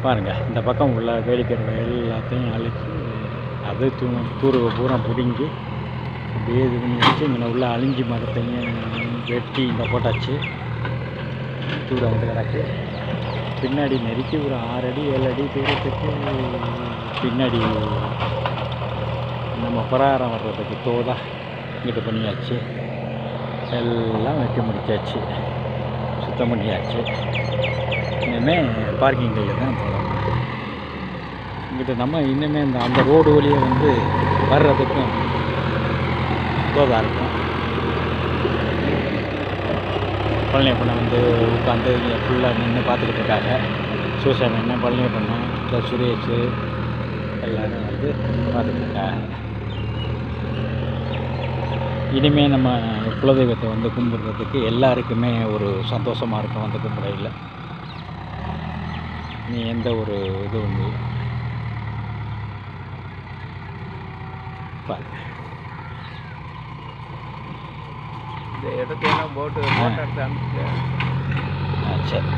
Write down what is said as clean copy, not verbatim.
பாருங்கள், இந்த பக்கம் உள்ள வேலிக்கரை எல்லாத்தையும் அழிச்சு அது தூருவை பூரா பிடுங்கி அப்படியே இது பண்ணி வச்சு இங்கே உள்ள அழிஞ்சி மரத்தையும் வெட்டி இங்கே போட்டாச்சு. தூரம் வந்து கிடக்கு. பின்னாடி நெருக்கி ஒரு 6 அடி 7 அடி தூரத்துக்கு பின்னாடி நம்ம பிரகாரம் வர்றதுக்கு தோதா இங்கிட்ட பண்ணியாச்சு. எல்லாம் வெட்டி முடிச்சாச்சு, சுத்தம் பண்ணியாச்சு. இனிமேல் பார்க்கிங்கில் தான் போகணும். இங்கிட்ட நம்ம இன்னுமே அந்த ரோடு வழியை வந்து வர்றதுக்கும் தோதா இருக்கும். பழனியப்பண்ணை வந்து உட்காந்து இங்கே ஃபுல்லாக நின்று பார்த்துக்கிட்டு இருக்காங்க. சிவசாமி அண்ணன், பழனியப்பண்ணன், இந்த சுரேஷ் எல்லோரும் வந்து பார்த்துக்கிட்டு இருக்காங்க. இனிமேல் நம்ம குலதெய்வத்தை வந்து கும்பிட்றதுக்கு எல்லாருக்குமே ஒரு சந்தோஷமாக இருக்கும். வந்து கும்பிடையில் நீ எந்த ஒரு இதுவும் இல்லை. இந்த இடத்தையெல்லாம் போட்டு எடுத்து அனுப்பிச்சு. சரி.